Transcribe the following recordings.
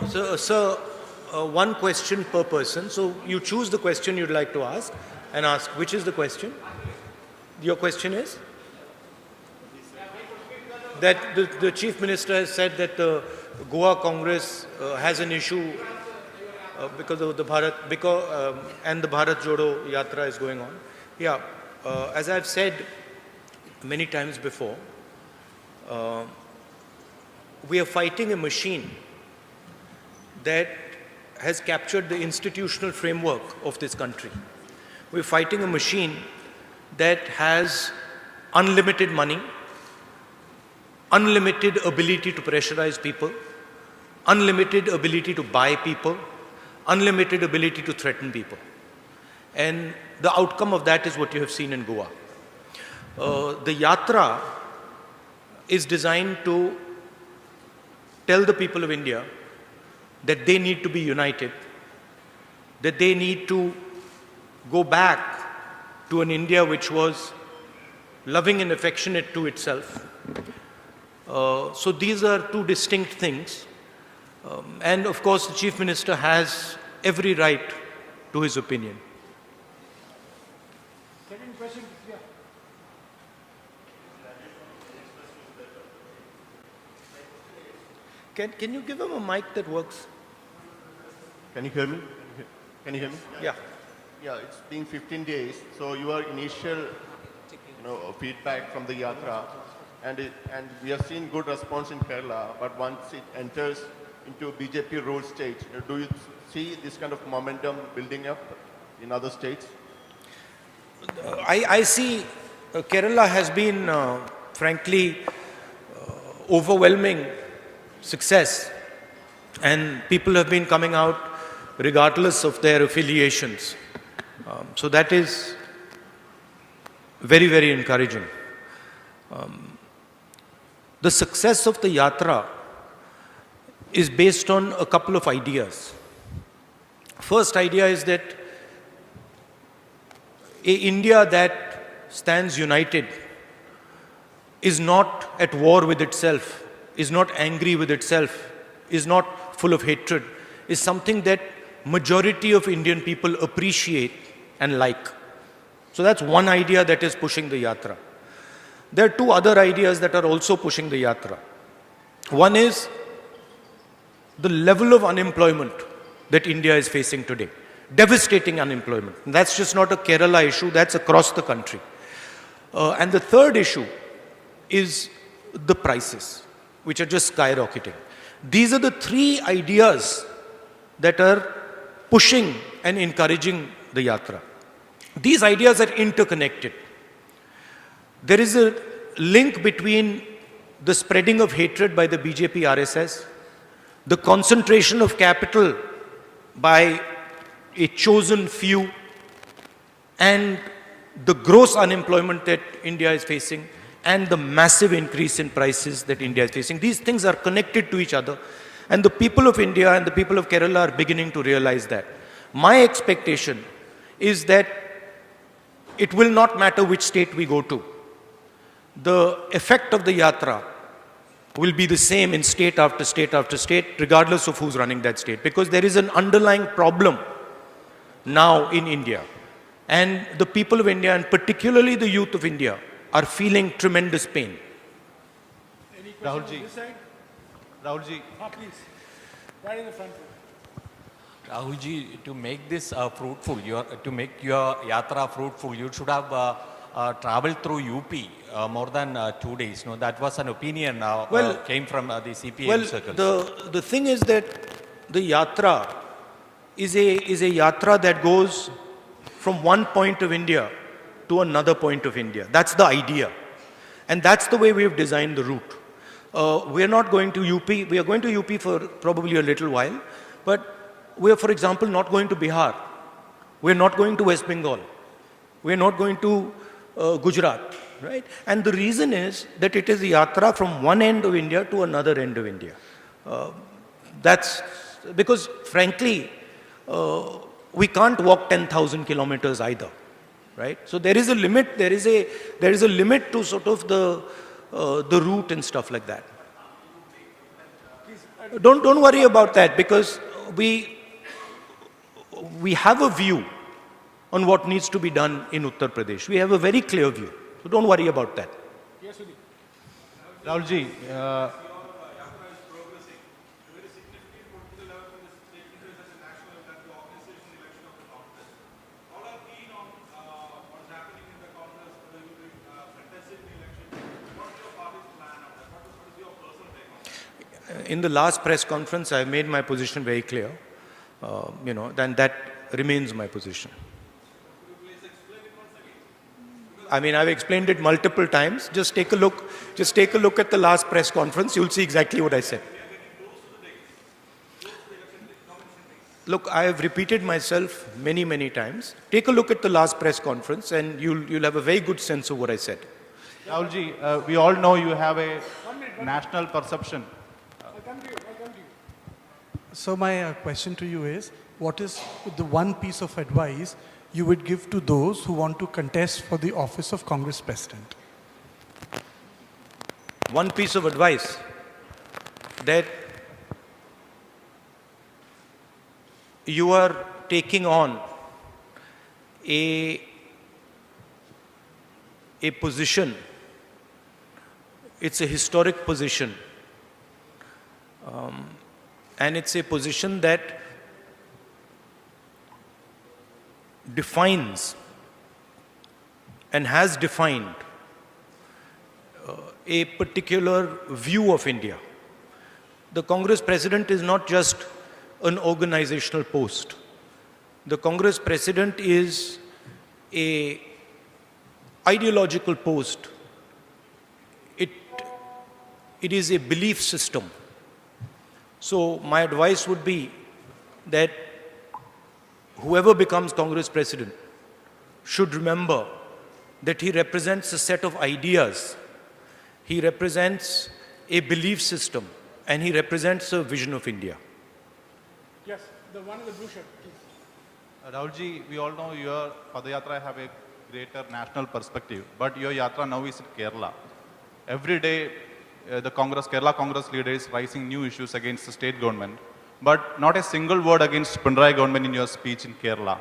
Sir, one question per person. So you choose the question you'd like to ask and ask. Which is the question? Your question is? That the Chief Minister has said that the Goa Congress has an issue because of the Bharat, and the Bharat Jodo Yatra is going on. Yeah, as I've said many times before, we are fighting a machine that has captured the institutional framework of this country. We're fighting a machine that has unlimited money, unlimited ability to pressurize people, unlimited ability to buy people, unlimited ability to threaten people. And the outcome of that is what you have seen in Goa. The Yatra is designed to tell the people of India that they need to be united, that they need to go back to an India which was loving and affectionate to itself. So these are two distinct things. And of course, the Chief Minister has every right to his opinion. Second question, yeah. Can you give him a mic that works? Can you hear me? Can you hear me? Yeah. Yeah, it's been 15 days. So your initial feedback from the Yatra, and we have seen good response in Kerala, but once it enters into BJP rule states, do you see this kind of momentum building up in other states? I see Kerala has been, frankly, overwhelming success, and people have been coming out regardless of their affiliations. So that is very, very encouraging. The success of the Yatra is based on a couple of ideas. First idea is that an India that stands united is not at war with itself, is not angry with itself, is not full of hatred, is something that majority of Indian people appreciate and like. So that's one idea that is pushing the Yatra. There are two other ideas that are also pushing the Yatra. One is the level of unemployment that India is facing today. Devastating unemployment. And that's just not a Kerala issue, that's across the country. And the third issue is the prices, which are just skyrocketing. These are the three ideas that are pushing and encouraging the Yatra. These ideas are interconnected. There is a link between the spreading of hatred by the BJP RSS, the concentration of capital by a chosen few, and the gross unemployment that India is facing, and the massive increase in prices that India is facing. These things are connected to each other, and the people of India and the people of Kerala are beginning to realize that. My expectation is that it will not matter which state we go to. The effect of the Yatra will be the same in state after state after state, regardless of who's running that state, because there is an underlying problem now in India. And the people of India, and particularly the youth of India, are feeling tremendous pain. Any questions on this side? Rahulji. Please. Right in the front. Rahulji, to make this fruitful, to make your yatra fruitful, you should have traveled through UP more than 2 days. No, that was an opinion came from the CPM circles. The thing is that the yatra is a yatra that goes from one point of India to another point of India. That's the idea. And that's the way we have designed the route. We are not going to UP. We are going to UP for probably a little while. But we are, for example, not going to Bihar. We are not going to West Bengal. We are not going to Gujarat. Right? And the reason is that it is a yatra from one end of India to another end of India. That's because, frankly, we can't walk 10,000 kilometers either. Right? So there is a limit. There is a limit to sort of the route and stuff like that. Please, Don't worry about that, because we have a view on what needs to be done in Uttar Pradesh. We have a very clear view. So don't worry about that. Yes, Sudhi. Rahulji, In the last press conference, I made my position very clear. Then that remains my position. I mean, I've explained it multiple times. Just take a look at the last press conference. You'll see exactly what I said. Look, I have repeated myself many, many times. Take a look at the last press conference and you'll have a very good sense of what I said. Rahulji, we all know you have a national perception. I'll come to you. So my question to you is, what is the one piece of advice you would give to those who want to contest for the office of Congress President? One piece of advice, that you are taking on a position. It's a historic position. And it's a position that defines and has defined a particular view of India. The Congress President is not just an organizational post. The Congress President is a ideological post. It is a belief system. So my advice would be that whoever becomes Congress President should remember that he represents a set of ideas, he represents a belief system, and he represents a vision of India. Yes, the one in the blue shirt, please. Rahulji, we all know your Padayatra have a greater national perspective, but your Yatra now is in Kerala. Every day, the Kerala Congress leader is raising new issues against the state government, but not a single word against Pinarayi government in your speech in Kerala.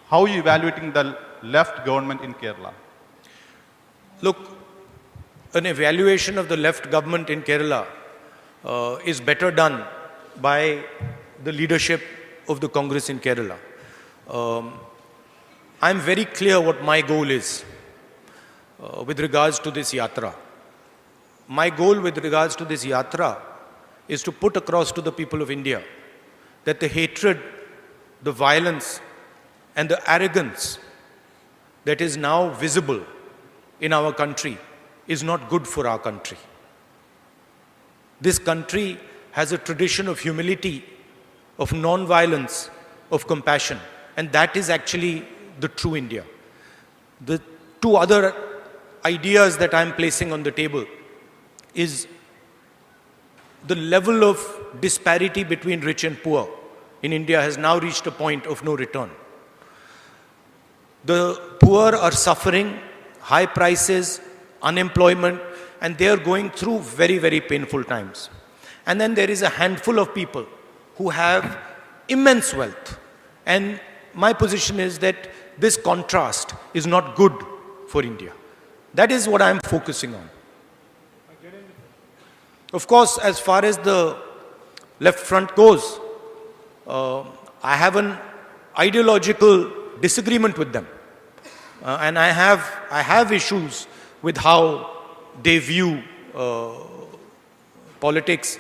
How are you evaluating the left government in Kerala? Look, an evaluation of the left government in Kerala is better done by the leadership of the Congress in Kerala. I'm very clear what my goal is with regards to this yatra. My goal with regards to this yatra is to put across to the people of India that the hatred, the violence, and the arrogance that is now visible in our country is not good for our country. This country has a tradition of humility, of non-violence, of compassion, and that is actually the true India. The two other ideas that I'm placing on the table is the level of disparity between rich and poor in India has now reached a point of no return. The poor are suffering high prices, unemployment, and they are going through very, very painful times. And then there is a handful of people who have immense wealth. And my position is that this contrast is not good for India. That is what I'm focusing on. Of course, as far as the left front goes, I have an ideological disagreement with them. And I have issues with how they view politics,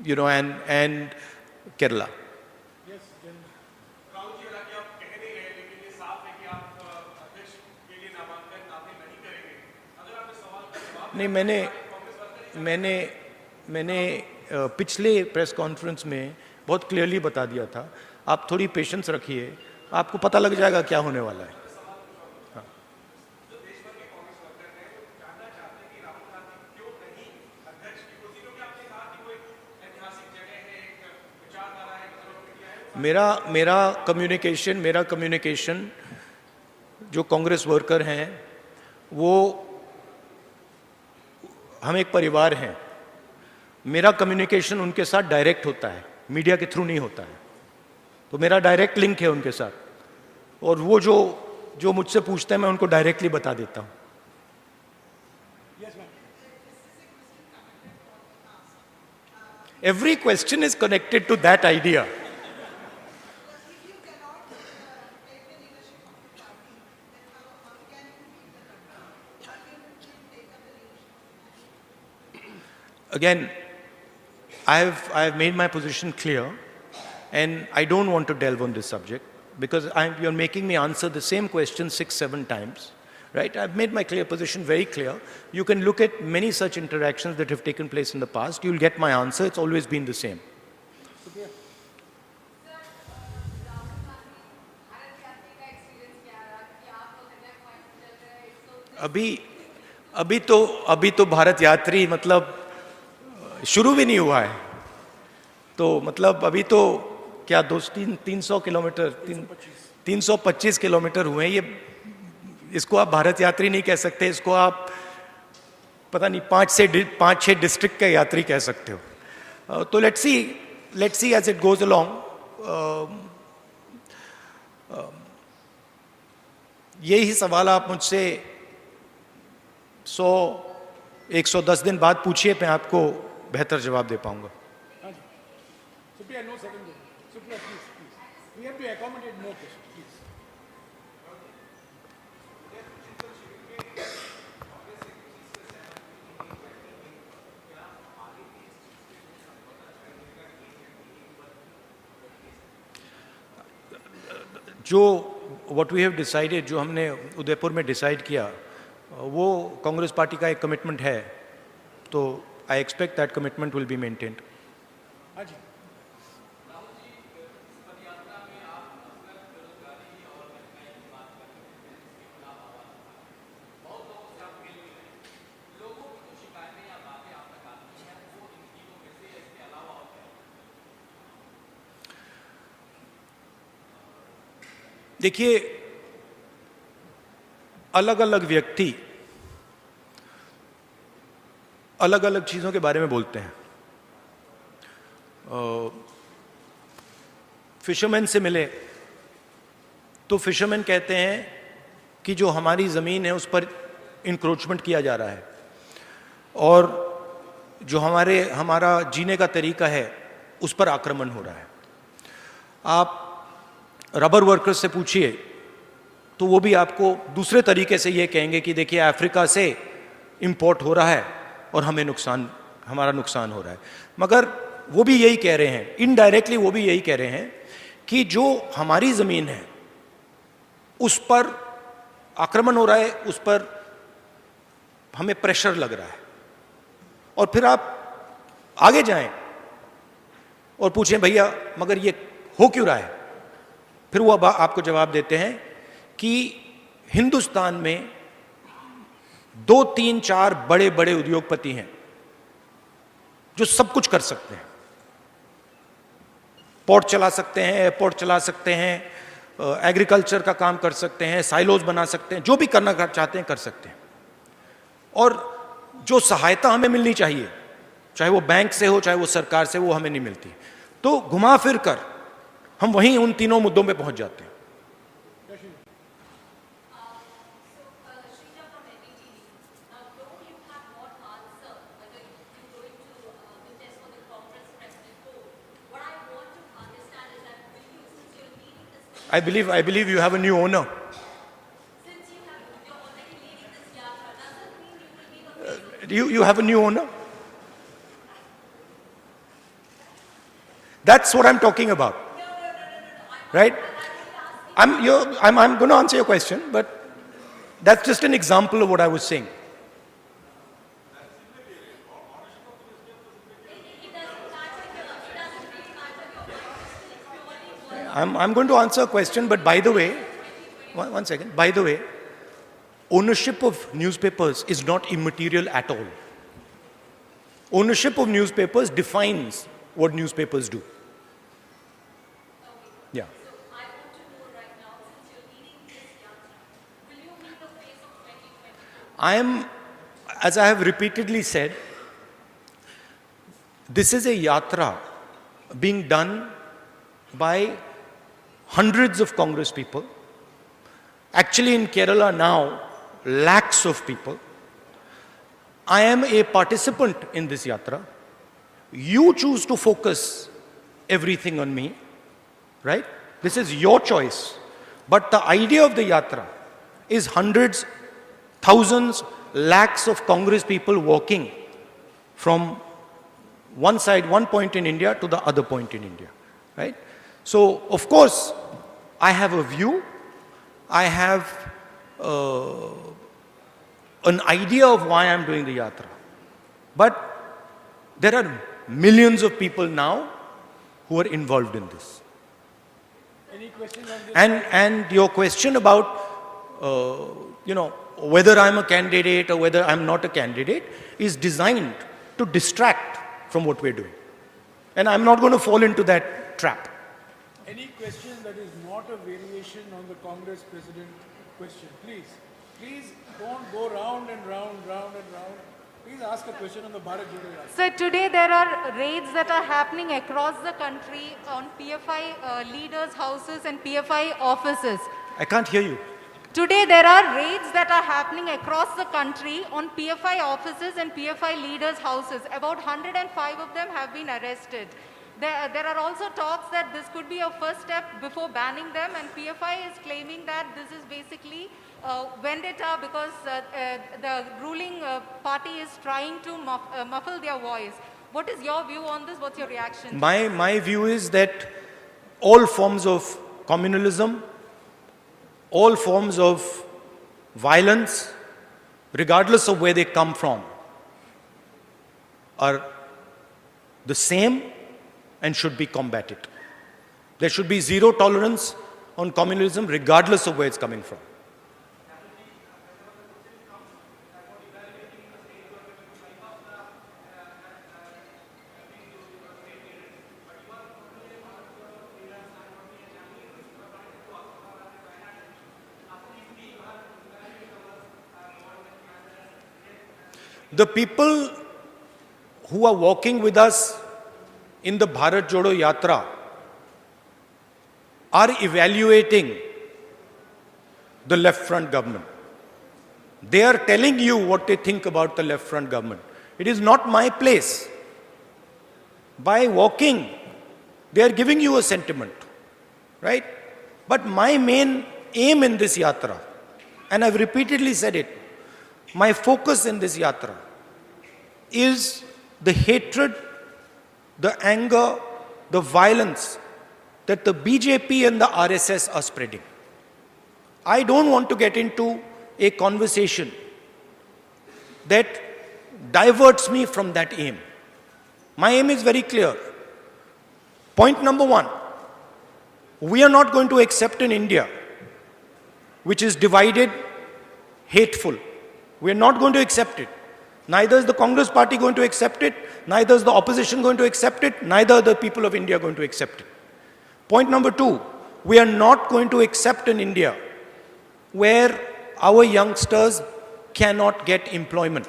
and Kerala. Yes, then. नहीं, मैंने पिछले press conference में बहुत clearly बता दिया था. आप थोड़ी पेशेंस रखिए, आपको पता लग जाएगा क्या होने वाला है. मेरा कम्युनिकेशन जो कांग्रेस वर्कर हैं, वो हम एक परिवार हैं मेरा कम्युनिकेशन उनके साथ डायरेक्ट होता है, मीडिया के थ्रू नहीं होता है। तो मेरा डायरेक्ट लिंक है उनके साथ, और वो जो मुझसे पूछते हैं मैं उनको डायरेक्टली बता देता हूँ। Every question is connected to that idea. Again, I have made my position clear, and I don't want to delve on this subject because you're making me answer the same question 6, 7 times. Right? I've made my position very clear. You can look at many such interactions that have taken place in the past. You'll get my answer. It's always been the same. अभी तो भारत यात्री मतलब शुरू भी नहीं हुआ है, तो मतलब अभी तो क्या 300 किलोमीटर 325 किलोमीटर हुए हैं। ये इसको आप भारत यात्री नहीं कह सकते, इसको आप पता नहीं 5-6 डिस्ट्रिक्ट के यात्री कह सकते हो। तो let's see as it goes along. यही सवाल आप मुझसे 110 दिन बाद पूछिए, मैं आपको बेहतर जवाब दे पाऊंगा। Supriya, no second. Supriya, please. We have to accommodate more questions, please. what we have decided, जो हमने उदयपुर में डिसाइड किया, वो कांग्रेस पार्टी का एक कमिटमेंट है, तो I expect that commitment will be maintained. हाँ जी। देखिए, अलग अलग व्यक्ति अलग अलग चीज़ों के बारे में बोलते हैं। फिशरमैन से मिले तो फिशरमैन कहते हैं कि जो हमारी ज़मीन है उस पर इंक्रोचमेंट किया जा रहा है, और जो हमारा जीने का तरीका है उस पर आक्रमण हो रहा है। आप रबर वर्कर्स से पूछिए तो वो भी आपको दूसरे तरीके से ये कहेंगे कि देखिए अफ्रीका से इंपोर्ट हो रहा है और हमारा नुकसान हो रहा है। मगर वो भी यही कह रहे हैं, इनडायरेक्टली वो भी यही कह रहे हैं कि जो हमारी ज़मीन है उस पर आक्रमण हो रहा है, उस पर हमें प्रेशर लग रहा है। और फिर आप आगे जाएं और पूछें भैया मगर ये हो क्यों रहा है, फिर वो आपको जवाब देते हैं कि हिंदुस्तान में 2, 3, 4 बड़े बड़े उद्योगपति हैं जो सब कुछ कर सकते हैं। पोर्ट चला सकते हैं, एयरपोर्ट चला सकते हैं, एग्रीकल्चर का काम कर सकते हैं, साइलोज बना सकते हैं, जो भी करना चाहते हैं कर सकते हैं। और जो सहायता हमें मिलनी चाहिए, चाहे वो बैंक से हो चाहे वो सरकार से, वो हमें नहीं मिलती। तो घुमा फिर कर हम वहीं उन तीनों मुद्दों पे पहुंच जाते हैं। I believe you have a new owner. You have a new owner? That's what I'm talking about. Right? I'm going to answer your question, but that's just an example of what I was saying. I'm going to answer a question, but by the way, one second. By the way, ownership of newspapers is not immaterial at all. Ownership of newspapers defines what newspapers do. Yeah. I want to know right now, since you're leading this yatra, will you be the face of 2024? As I have repeatedly said, This is a yatra being done by hundreds of Congress people. Actually, in Kerala now, lakhs of people. I am a participant in this yatra. You choose to focus everything on me, right? This is your choice. But the idea of the yatra is hundreds, thousands, lakhs of Congress people walking from one side, one point in India to the other point in India, right? So, of course, I have a view. I have an idea of why I'm doing the yatra. But there are millions of people now who are involved in this. Any questions on this? And your question about, whether I'm a candidate or whether I'm not a candidate is designed to distract from what we're doing. And I'm not going to fall into that trap. Any question that is not a variation on the Congress President question, please. Please don't go round and round, round and round. Please ask a question on the Bharat Jodo Yatra. So today there are raids that are happening across the country on PFI leaders' houses and PFI offices. I can't hear you. Today there are raids that are happening across the country on PFI offices and PFI leaders' houses. About 105 of them have been arrested. There are also talks that this could be a first step before banning them, and PFI is claiming that this is basically vendetta because the ruling party is trying to muffle their voice. What is your view on this? What's your reaction? My view is that all forms of communalism, all forms of violence, regardless of where they come from, are the same and should be combated. There should be zero tolerance on communalism regardless of where it's coming from. The people who are walking with us in the Bharat Jodo Yatra are evaluating the left front government. They are telling you what they think about the left front government. It is not my place. By walking, they are giving you a sentiment, right? But my main aim in this yatra, and I've repeatedly said it, my focus in this yatra is the hatred, the anger, the violence that the BJP and the RSS are spreading. I don't want to get into a conversation that diverts me from that aim. My aim is very clear. Point number one, we are not going to accept an India which is divided, hateful. We are not going to accept it. Neither is the Congress party going to accept it, neither is the opposition going to accept it, neither are the people of India going to accept it. Point number two, we are not going to accept an India where our youngsters cannot get employment.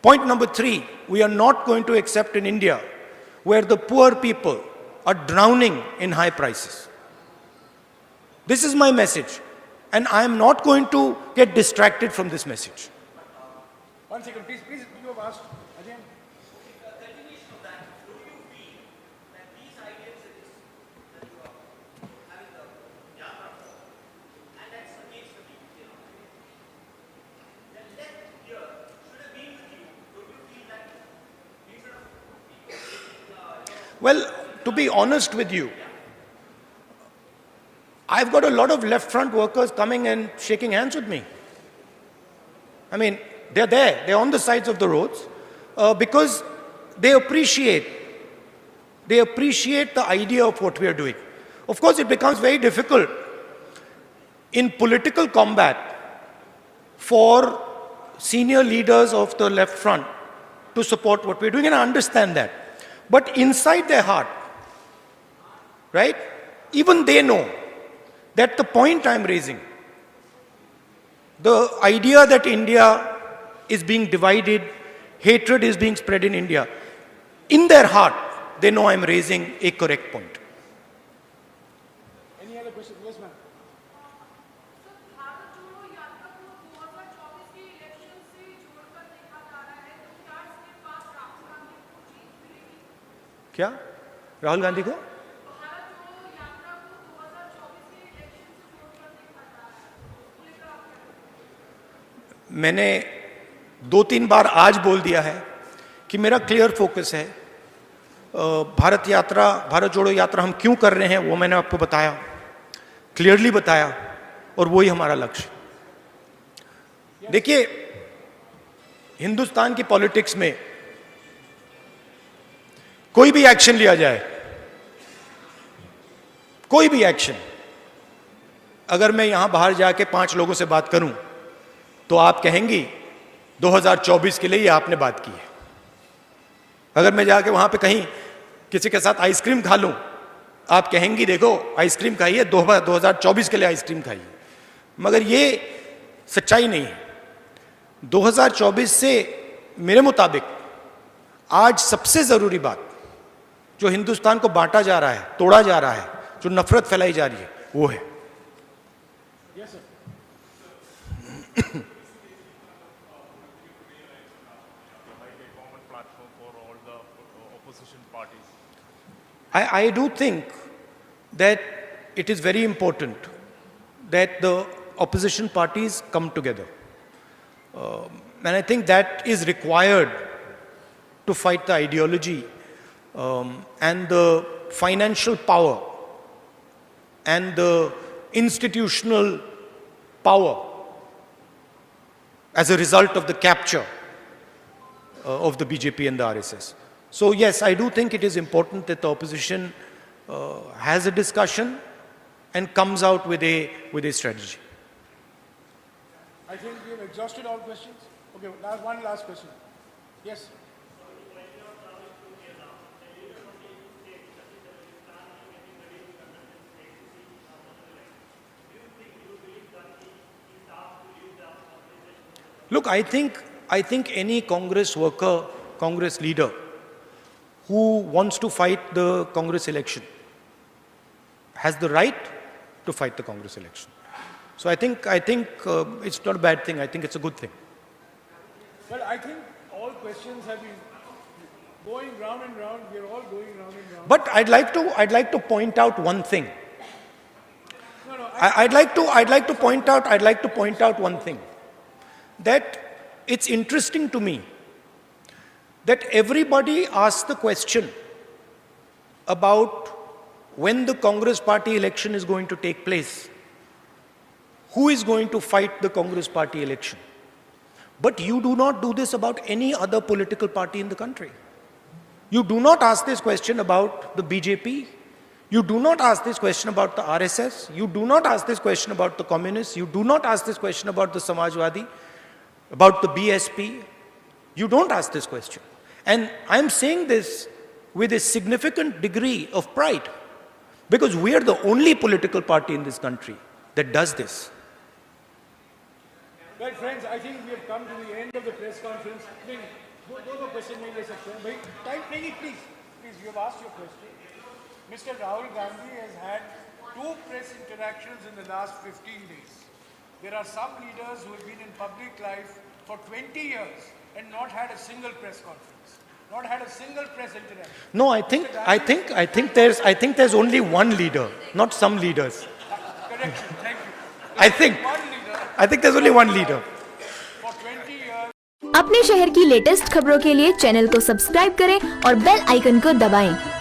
Point number three, we are not going to accept an India where the poor people are drowning in high prices. This is my message, and I am not going to get distracted from this message. 1 second, please, you have asked. Ajay. Well, to be honest with you, I've got a lot of left front workers coming and shaking hands with me. I mean, they're there, they're on the sides of the roads because they appreciate the idea of what we are doing. Of course, it becomes very difficult in political combat for senior leaders of the left front to support what we're doing, and I understand that. But inside their heart, right, even they know that the point I'm raising, the idea that India is being divided, hatred is being spread in India, in their heart, they know I'm raising a correct point. Any other question? Yes, ma'am. क्या राहुल गांधी को मैंने 2-3 बार आज बोल दिया है कि मेरा clear focus है भारत जोड़ो यात्रा हम क्यों कर रहे हैं वो मैंने आपको बताया, क्लियरली बताया, और वही हमारा लक्ष्य। देखिए, हिंदुस्तान की पॉलिटिक्स में कोई भी एक्शन लिया जाए, कोई भी एक्शन, अगर मैं यहां बाहर जाके 5 लोगों से बात करूं तो आप कहेंगी 2024 के लिए ये आपने बात की है। अगर मैं जाके वहां पे कहीं किसी के साथ आइसक्रीम खा लूं, आप कहेंगी देखो आइसक्रीम खाई है, 2024 के लिए आइसक्रीम खाई है। मगर ये सच्चाई नहीं है। 2024 से मेरे मुताबिक आज सबसे जरूरी बात जो हिंदुस्तान को बांटा जा रहा है, तोड़ा जा रहा है, जो नफरत फैलाई जा रही है, वो है। Yes, sir. I do think that it is very important that the opposition parties come together. And I think that is required to fight the ideology and the financial power and the institutional power as a result of the capture of the BJP and the RSS. So yes, I do think it is important that the opposition has a discussion and comes out with a strategy. I think we have exhausted all questions. Okay, one last question. Yes. Look, I think any Congress worker, Congress leader who wants to fight the Congress election has the right to fight the Congress election. So I think it's not a bad thing. I think it's a good thing. Well, I think all questions have been going round and round. We are all going round and round. But I'd like to point out one thing. No, I'd like to point out one thing. That it's interesting to me that everybody asks the question about when the Congress party election is going to take place. Who is going to fight the Congress party election? But you do not do this about any other political party in the country. You do not ask this question about the BJP. You do not ask this question about the RSS. You do not ask this question about the communists. You do not ask this question about the Samajwadi, about the BSP. You don't ask this question. And I'm saying this with a significant degree of pride because we are the only political party in this country that does this. Well, friends, I think we have come to the end of the press conference. दो question नहीं ले सकते हैं भाई, time नहीं, please, you have asked your question. Mr. Rahul Gandhi has had 2 press interactions in the last 15 days. There are some leaders who have been in public life for 20 years and not had a single press conference, not had a single press interaction. No, I think there's only one leader, not some leaders. Correction, thank you. I think there's only one leader. For 20 years. अपने शहर की latest खबरों के लिए channel को subscribe करें और bell icon को दबाएं।